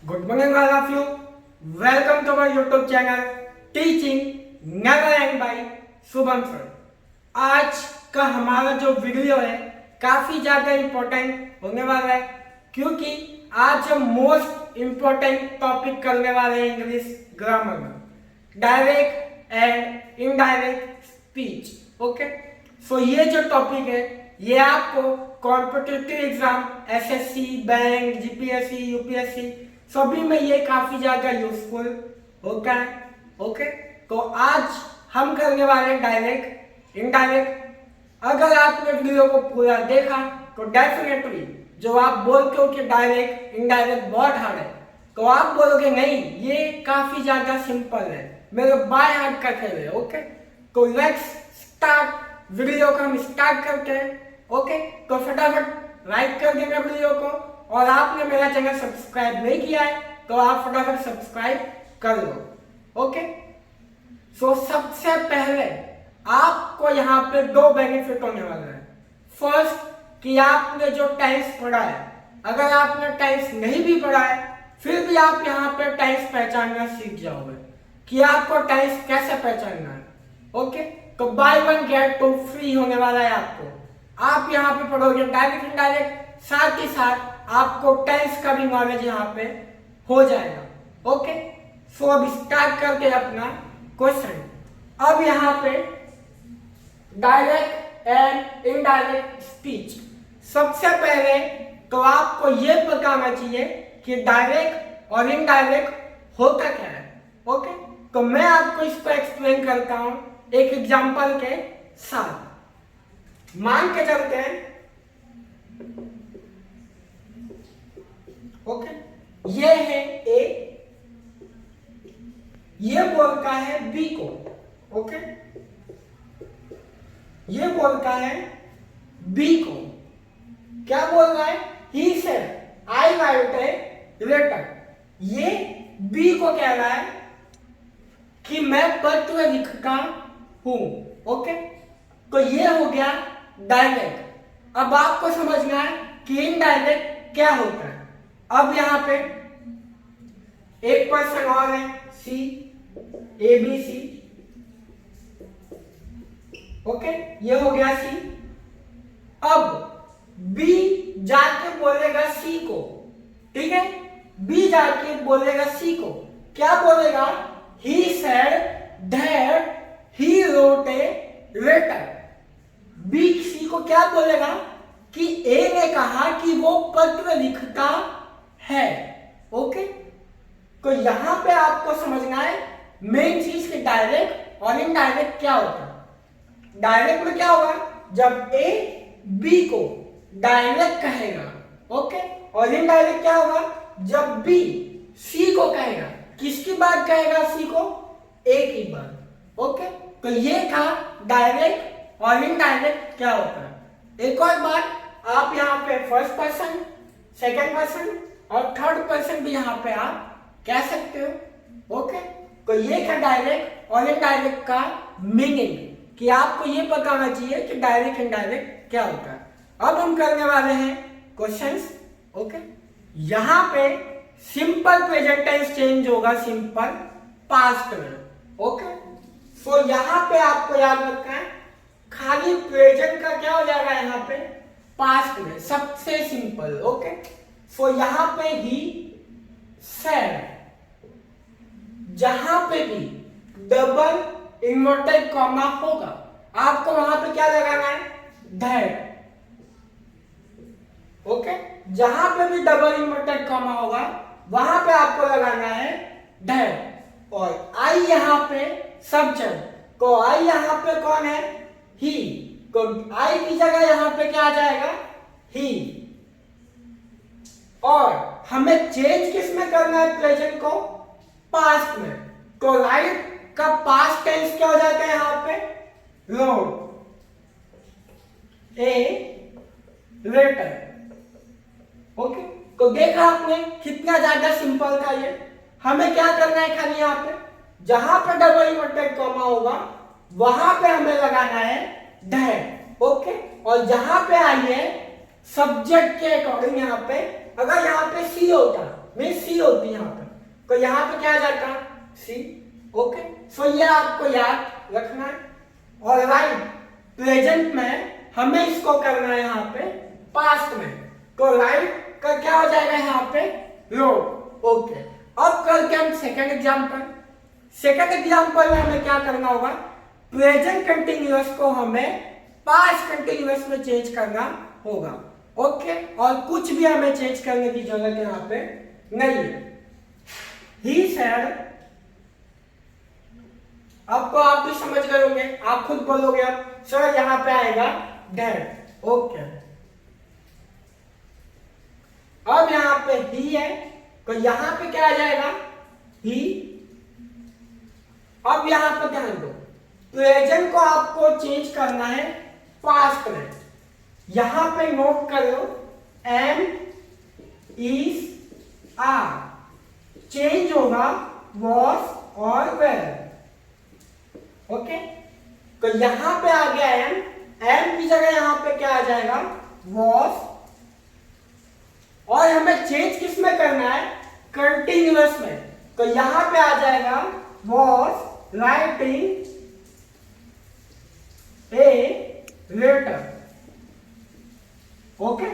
Good morning, all of you. Welcome to our YouTube channel Teaching Never End by Shubham sir. आज का हमारा जो video है काफी ज्यादा इम्पोर्टेंट होने वाला है, क्योंकि आज हम मोस्ट इम्पोर्टेंट टॉपिक करने वाले हैं इंग्लिश ग्रामर में, direct and indirect speech. Okay, so ये जो टॉपिक है ये आपको competitive exam SSC, bank, GPSC, UPSC सभी में ये काफी ज्यादा यूजफुल होता है। ओके, तो आज हम करने वाले हैं डायरेक्ट इनडायरेक्ट। अगर आपने वीडियो को पूरा देखा तो डेफिनेटली जो आप बोलते हो कि डायरेक्ट इनडायरेक्ट बहुत हार्ड है, तो आप बोलोगे नहीं ये काफी ज्यादा सिंपल है, मेरे बाय हार्ट का खेल है। ओके, तो लेट्स स्टार्ट, वीडियो को हम स्टार्ट करते हैं। ओके, तो फटाफट लाइक कर देना वीडियो को, और आपने मेरा चैनल सब्सक्राइब नहीं किया है तो आप फटाफट सब्सक्राइब कर लो। ओके, सो सबसे पहले आपको यहाँ पे दो बेनिफिट होने वाला है। फर्स्ट, कि आपने जो टेंस पढ़ा है, अगर आपने टेंस नहीं भी पढ़ा है फिर भी आप यहाँ पे टेंस पहचानना सीख जाओगे कि आपको टेंस कैसे पहचानना है। ओके, तो buy one get two free होने वाला है आपको। आप यहाँ पे पढ़ोगे डायरेक्ट इनडायरेक्ट, साथ ही साथ आपको टेंस का भी नॉलेज यहाँ पे हो जाएगा। ओके, सो अब स्टार्ट करके अपना क्वेश्चन। अब यहाँ पे डायरेक्ट एंड इनडायरेक्ट स्पीच। सबसे पहले तो आपको ये बताना चाहिए कि डायरेक्ट और इनडायरेक्ट होता क्या है। ओके, तो मैं आपको इसको एक्सप्लेन करता हूं एक एग्जांपल के साथ। मान के चलते हैं, ओके, ये है ए, ये बोलता है बी को। ओके, ये बोलता है बी को, क्या बोल रहा है? He said I write a letter. ये बी को कह रहा है कि मैं पत्र लिखता हूं। ओके, तो ये हो गया डायरेक्ट। अब आपको समझना है कि इनडायरेक्ट क्या होता है। अब यहां पे एक पर्सन और है सी, ए बी सी। ओके, ये हो गया सी। अब बी जाके बोलेगा सी को, ठीक है, बी जाके बोलेगा सी को, क्या बोलेगा? He said that he wrote a letter. B C को क्या बोलेगा कि ए ने कहा कि वो पत्र लिखता है। ओके, तो यहां पे आपको समझना है मेन चीज कि डायरेक्ट और इनडायरेक्ट क्या होता है। डायरेक्ट में क्या होगा? जब ए बी को डायरेक्ट कहेगा। ओके, और इनडायरेक्ट क्या होगा? जब बी सी को कहेगा। किसकी बात कहेगा? सी को, ए की बात। ओके, तो ये था डायरेक्ट और इनडायरेक्ट क्या होता है। एक और बात, आप यहाँ पे फर्स्ट पर्सन, सेकंड पर्सन और थर्ड पर्सन भी यहाँ पे आप कह सकते हो। ओके, तो ये था डायरेक्ट और इनडायरेक्ट का मीनिंग, कि आपको ये बताना चाहिए कि डायरेक्ट इनडायरेक्ट क्या होता है। अब हम करने वाले हैं क्वेश्चंस। ओके, यहां पे सिंपल प्रेजेंट टेंस चेंज होगा सिंपल पास्ट में। ओके, सो यहां पे आपको याद रखना है खाली प्रेजेंट का क्या हो जाएगा यहाँ पे पास्ट में, सबसे सिंपल। ओके, सो यहां पे ही सेड, जहां पे भी डबल इन्वर्टेड कॉमा होगा आपको वहां पे क्या लगाना है? दैट। ओके, जहां पे भी डबल इन्वर्टेड कॉमा होगा वहां पे आपको लगाना है दैट। और आई यहां पे सब्जेक्ट, तो आई यहां पे कौन है? ही, तो आई की जगह यहां पे क्या आ जाएगा? ही। और हमें चेंज किस में करना है? प्रेजेंट को पास्ट में, तो राइट का पास्ट टेंस क्या हो जाता है यहाँ पे? Road a letter. ओके, तो देखा आपने कितना ज्यादा सिंपल था ये। हमें क्या करना है? खाली यहाँ पे जहां पे डबल इन्वर्टेड कॉमा होगा वहां पे हमें लगाना है दैट। ओके, और जहां पे आई है सब्जेक्ट के अकॉर्डिंग, यहाँ पे अगर यहाँ पे सी होता मीन सी होती है यहाँ पे, तो यहाँ पे क्या आ जाता है सी। ओके, सो ये आपको याद रखना है। और राइट प्रेजेंट में हमें इसको करना है यहाँ पे पास्ट में, तो राइट का क्या हो जाएगा यहाँ पे रोड। ओके, अब करके हम सेकंड एग्जांपल। सेकंड एग्जांपल में हमें क्या करना होगा, प्रेजेंट कंटिन्यूअस को हमें पास्ट कंटिन्यूअस में चेंज करना होगा। ओके, और कुछ भी हमें चेंज करने की जरूरत यहाँ पे नहीं है। ही सेड, आपको आप भी समझ गए होंगे, आप खुद बोलोगे अब सर यहाँ पे आएगा दैट। ओके, अब यहाँ पे ही है तो यहाँ पे क्या आ जाएगा ही। अब यहाँ पे ध्यान दो, प्रेजेंट को आपको चेंज करना है पास्ट में। यहां पे नोट कर लो एम इज आर, चेंज होगा वॉज और वेर। ओके, तो यहां पे आ गया एम, एम की जगह यहां पे क्या आ जाएगा वॉज, और हमें चेंज किस में करना है कंटिन्यूअस में, तो यहां पे आ जाएगा was writing a letter. Okay,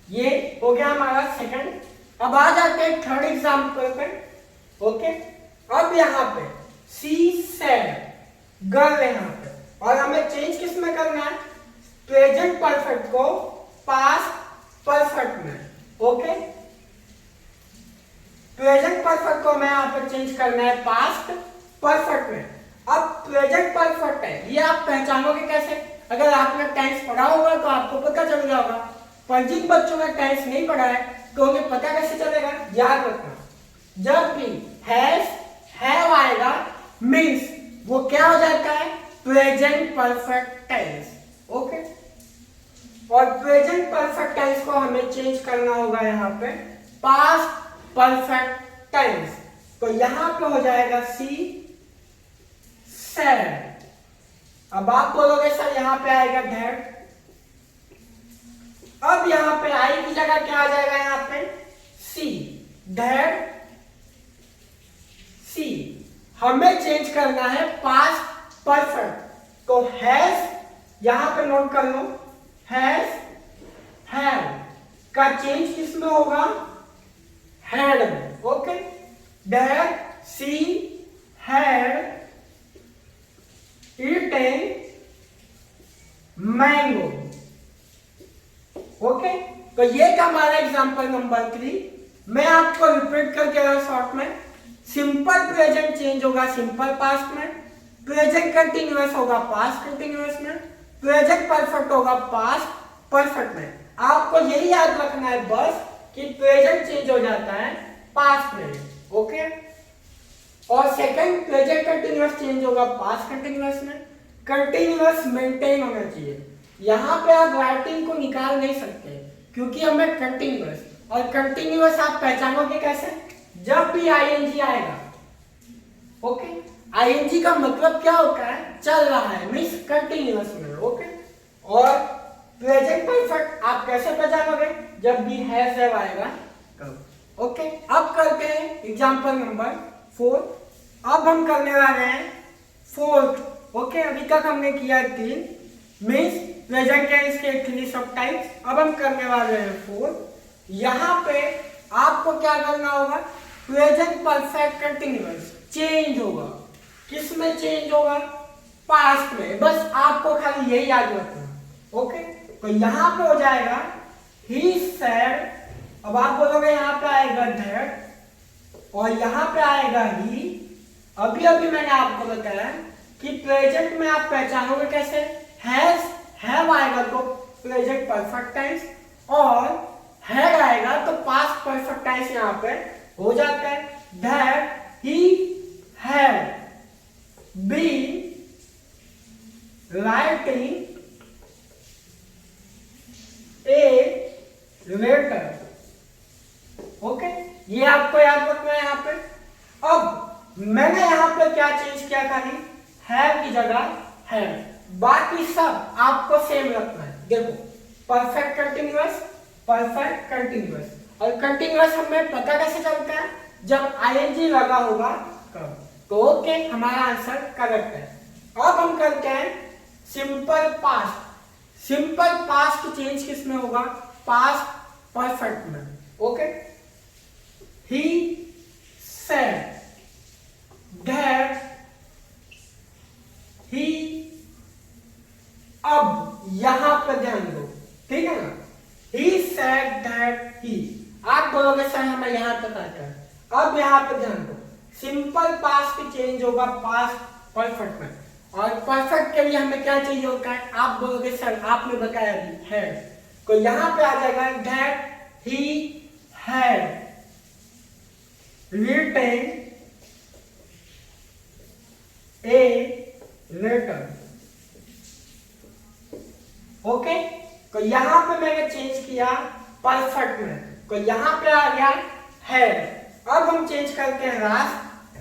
ये हो गया हमारा सेकंड। अब आ जाते हैं थर्ड एग्जांपल पे। ओके, अब यहां पे सी सेड गर्ल है यहां पे, और हमें चेंज किस में करना है प्रेजेंट परफेक्ट को पास्ट परफेक्ट में। ओके, प्रेजेंट परफेक्ट को मैं यहां पे चेंज करना है पास्ट परफेक्ट में। अब प्रेजेंट परफेक्ट है, ये आप पहचानोगे कैसे, अगर आपने टेंस पढ़ा होगा तो आपको पता चल जाएगा, पर जिन बच्चों ने टेंस नहीं पढ़ा है तो उन्हें पता कैसे चलेगा। याद रखना, जब भी हैज हैव आएगा मींस वो क्या हो जाता है प्रेजेंट परफेक्ट टेंस। ओके, और प्रेजेंट परफेक्ट टेंस को हमें चेंज करना होगा यहाँ पे पास्ट परफेक्ट टेंस, तो यहां पे हो जाएगा सी सेड। अब आप बोलोगे सर यहां पे आएगा दैट, अब यहां पे आई की जगह क्या आ जाएगा यहाँ पे सी, दैट सी। हमें चेंज करना है पास्ट परफेक्ट, तो हैज यहां पे नोट कर लो, हैज हैव का चेंज किसमें होगा हैड में। Okay, that she had eaten mango. Okay, तो ये था हमारा एग्जांपल नंबर 3। मैं आपको रिपीट करके शॉर्ट में, सिंपल प्रेजेंट चेंज होगा सिंपल पास्ट में, प्रेजेंट कंटिन्यूअस होगा पास्ट कंटिन्यूअस में, प्रेजेंट परफेक्ट होगा पास्ट परफेक्ट में। आपको यही याद रखना है बस कि प्रेजेंट चेंज हो जाता है पास्ट में। ओके, और सेकंड प्रेजेंट कंटिन्यूअस चेंज होगा पास्ट कंटिन्यूअस में, कंटिन्यूअस मेंटेन होना चाहिए। यहां पे आप राइटिंग को निकाल नहीं सकते क्योंकि हमें कंटिन्यूअस, और कंटिन्यूअस आप पहचानोगे कैसे, जब भी आईएनजी आएगा। ओके, आईएनजी का मतलब क्या होता है चल रहा है, मींस कंटिन्यूअस में। ओके, और प्रेजेंट परफेक्ट आप कैसे पहचानोगे जब भी हैज हैव आएगा तब। ओके, अब करते हैं एग्जांपल नंबर 4। अब हम करने वाले हैं फोर्थ। ओके, अभी तक हमने किया 3 मींस प्रेजेंट टेंस के 3 सब टाइप्स, अब हम करने वाले हैं 4। यहां पे आपको क्या करना होगा, प्रेजेंट परफेक्ट कंटिन्यूअस चेंज होगा, किस में चेंज होगा पास्ट में, बस आपको खाली यही याद रखना। ओके, तो यहां पे हो जाएगा ही सेड, अब आप बोलोगे यहां पे आएगा दैट, और यहां पे आएगा ही। अभी अभी मैंने आपको बताया कि प्रेजेंट में आप पहचानोगे कैसे, हैज हैव आएगा तो प्रेजेंट परफेक्ट टेंस, और हैड आएगा तो पास्ट परफेक्ट टेंस यहां पे हो जाता है। That he had been writing a letter. Okay, ये आपको याद रखना है यहाँ पे। अब मैंने यहाँ पे क्या चेंज किया, खाली हैव की जगह हैव, बाकी सब आपको सेम रखना है। देखो परफेक्ट कंटिन्यूअस और कंटिन्यूअस हमें पता कैसे चलता है, जब आईएनजी लगा होगा तब। तो ओके, हमारा आंसर करेक्ट है। अब हम करते हैं simple past. Simple past change किस में होगा, पास्ट परफेक्ट में। ओके, ही सेड दैट ही, अब यहां पर ध्यान दो, ठीक है ना, he said that he, आप बोलोगे सर हमें यहां तक आता है। अब यहां पर ध्यान दो, सिंपल पास्ट चेंज होगा पास्ट परफेक्ट में, और परफेक्ट के लिए हमें क्या चाहिए होता है, आप बोलोगे सर आपने बताया अभी है, तो यहां पे आ जाएगा that he had written a letter। Okay, तो यहां पे मैंने चेंज किया परफेक्ट में, तो यहां पे आ गया है। अब हम चेंज करते हैं लास्ट,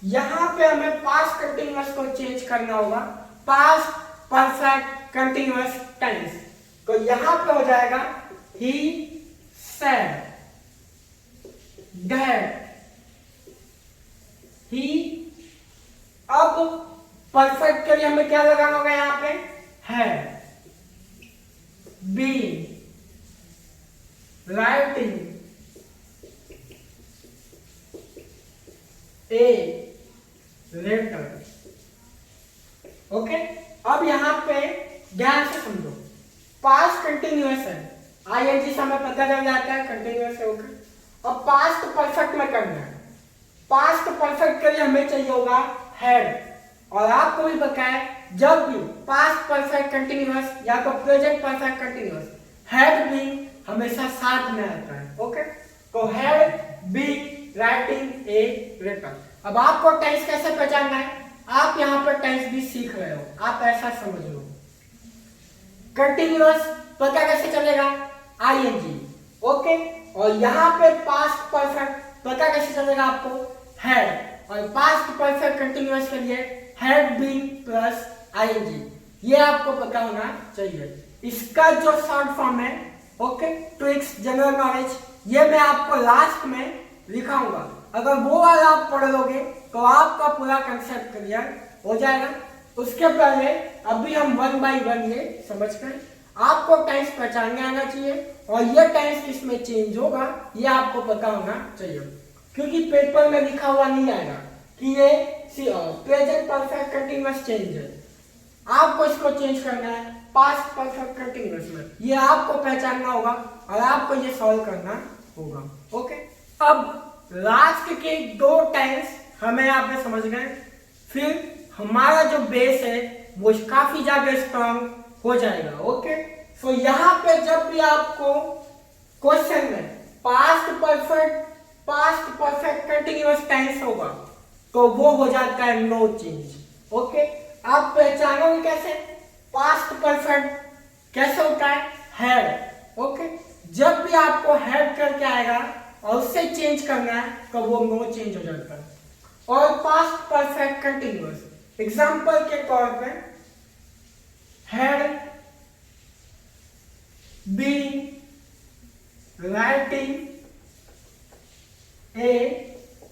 यहां पे हमें पास्ट कंटिन्यूअस को चेंज करना होगा पास्ट परफेक्ट कंटिन्यूअस टेंस। तो यहां पे हो जाएगा ही सेड दैट ही, अब परफेक्ट के लिए हमें क्या लगाना होगा, यहां पे है been writing a letter। Okay, अब यहां पे ध्यान से समझो, पास्ट कंटिन्यूअस है, आईएनजी से हमें पता चल जाता है कंटिन्यूअस है। ओके, अब पास्ट परफेक्ट में करना है, पास्ट परफेक्ट के लिए हमें चाहिए होगा हैड, और आपको भी पता है जब भी पास्ट परफेक्ट कंटिन्यूअस या तो present perfect continuous had been हमेशा साथ में आता है। ओके, तो had been writing a letter. अब आपको टेंस कैसे पहचानना है, आप यहां पर टेंस भी सीख रहे हो, आप ऐसा समझ लो, कंटिन्यूअस पता कैसे चलेगा, आईएनजी। ओके, और यहां पे पास्ट परफेक्ट पता कैसे चलेगा आपको, हैड, और पास्ट परफेक्ट कंटिन्यूअस के लिए हैड बीन प्लस आईएनजी, ये आपको पता होना चाहिए। इसका जो शॉर्ट फॉर्म है, ओके, ट्रिक्स जनरल नॉलेज, ये मैं आपको लास्ट में लिखाऊंगा, अगर वो वाला आप पढ़ लोगे तो आपका पूरा कंसेप्ट क्लियर हो जाएगा। उसके पहले अभी हम 1 बाय 1 ये समझ कर, आपको टेंस पहचानने आना चाहिए, और ये टेंस किसमें चेंज होगा ये आपको पता होना चाहिए, क्योंकि पेपर में लिखा हुआ नहीं आएगा कि ये प्रेजेंट परफेक्ट कंटिन्यूअस चेंज है, आपको इसको चेंज करना है पास्ट परफेक्ट कंटिन्यूअस में, ये आपको पहचानना होगा और आपको ये सॉल्व करना होगा। ओके, अब लास्ट के 2 टेंस हमें यहाँ पे समझ गए, फिर हमारा जो बेस है वो काफी ज्यादा स्ट्रॉन्ग हो जाएगा। ओके, सो यहाँ पे जब भी आपको क्वेश्चन में पास्ट परफेक्ट कंटिन्यूअस टेंस होगा तो वो हो जाता है नो चेंज। ओके, आप पहचानोगे कैसे, पास्ट परफेक्ट कैसे होता है, हैड। ओके, जब भी आपको हैड करके आएगा और उससे चेंज करना है तो वो नो चेंज हो जाता है। और पास्ट परफेक्ट कंटिन्यूअस, एग्जांपल के तौर पे had been writing a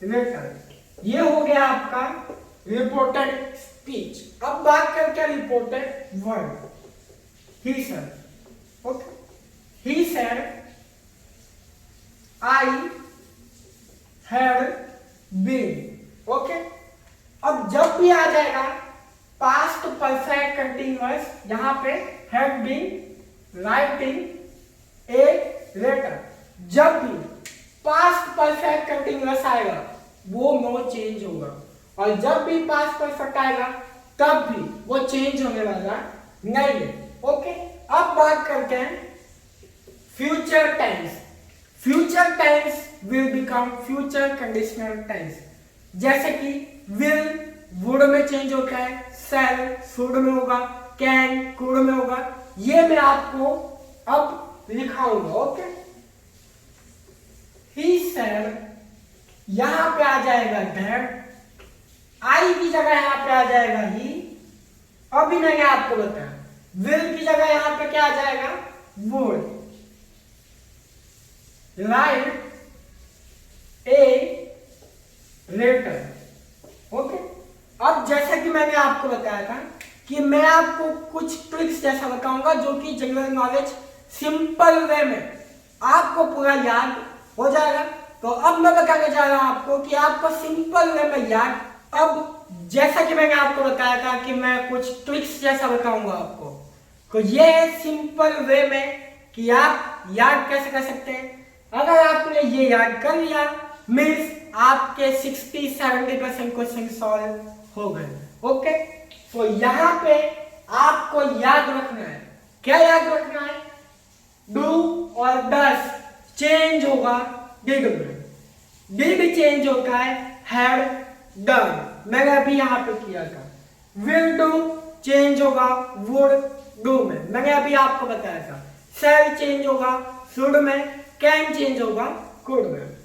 letter, ये हो गया आपका रिपोर्टेड स्पीच। अब बात करते हैं reported word, he said. Okay, he said I had been. Okay, अब जब भी आ जाएगा पास्ट परफेक्ट कंटिन्यूअस, यहां पे had been writing a letter, जब भी पास्ट परफेक्ट कंटिन्यूअस आएगा वो नो चेंज होगा, और जब भी पास्ट परफेक्ट आएगा तब भी वो चेंज होने वाला नहीं है। ओके, अब बात करते हैं future tense. Future tense will become future conditional tense, जैसे कि विल वुड में चेंज होता है, शैल शुड में होगा, कैन कुड में होगा, ये मैं आपको अब लिखाऊंगा। ओके, ही सेड, यहां पे आ जाएगा दैट, आई की जगह यहां पे आ जाएगा ही, अभी मैंने आपको बताया विल की जगह यहां पे क्या आ जाएगा, would, write a letter. Okay, अब जैसा कि मैंने आपको बताया था कि मैं आपको कुछ ट्रिक्स जैसा बताऊंगा जो कि जनरल नॉलेज सिंपल वे में आपको पूरा याद हो जाएगा। तो अब मैं बताने जा रहा हूं आपको कि आपको सिंपल वे में याद, अब जैसा कि मैंने आपको बताया था कि मैं कुछ ट्रिक्स जैसा बताऊंगा आपको, तो ये है सिंपल वे में कि आप याद कैसे कर सकते हैं। अगर आपने ये याद कर लिया मीन्स आपके 60-70% क्वेश्चन सॉल्व हो गए। ओके, तो यहां पे आपको याद रखना है, क्या याद रखना है, डू और डस चेंज होगा डिड में, डिड चेंज होता है हैड डन, मैंने अभी यहां पे किया था। विल डू चेंज होगा वुड डू में, मैंने अभी आपको बताया था। शैल चेंज होगा शुड में, कैन चेंज होगा कुड में,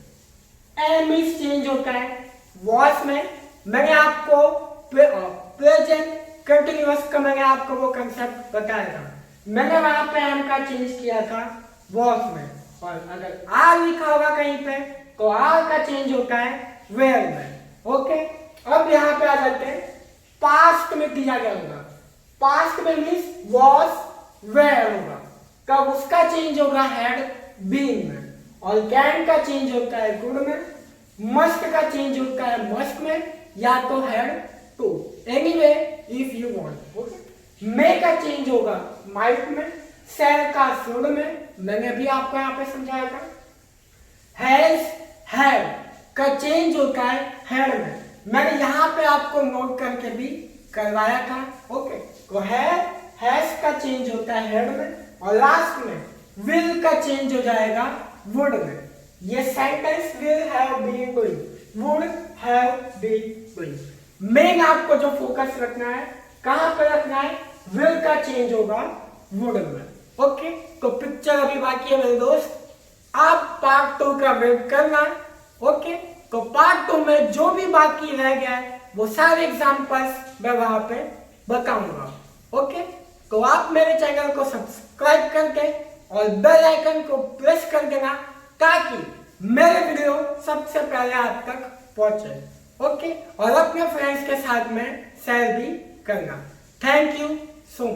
एम इज चेंज होता है वॉस में, मैंने आपको प्रेजेंट कंटिन्यूअस का मैंने आपको वो कंसेप्ट बताया था, मैंने वहां पे एम का चेंज किया था वॉस में। और अगर आर लिखा होगा कहीं पे तो आर का चेंज होता है वेयर में। ओके, अब यहाँ पे आ जाते हैं पास्ट में किया गया होगा, पास्ट में मीन्स वॉस वेयर होगा, तब उसका चेंज होगा हैड बीन में, और कैन का चेंज होता है कुड में, मस्ट का चेंज होता है मस्ट में या तो had to, anyway if you want. Okay, may का चेंज होगा माइट में, शैल का शुड में, मैंने अभी आपको यहाँ पे समझाया था। हैज हैव का चेंज होता है हैड में, मैंने यहाँ पे आपको नोट करके भी करवाया था। ओके, तो हैज का चेंज होता है हेड में, और लास्ट में विल का चेंज हो जाएगा वुड में। ये sentence will have been doing, would have been doing. Main आपको जो फोकस रखना है, कहां पे रखना है, विल का चेंज होगा वुड में। ओके, तो पिक्चर अभी बाकी है मेरे दोस्त, आप पार्ट 2 का वेट करना। ओके, तो पार्ट 2 में जो भी बाकी रह गया है वो सारे एग्जांपल्स मैं वहां पे बताऊंगा। ओके, तो आप मेरे चैनल को सब्सक्राइब करके और बेल आइकन को प्रेस कर देना ताकि मेरे वीडियो सबसे पहले आप तक पहुंचे। ओके, और अपने फ्रेंड्स के साथ में शेयर भी करना। Thank you so much.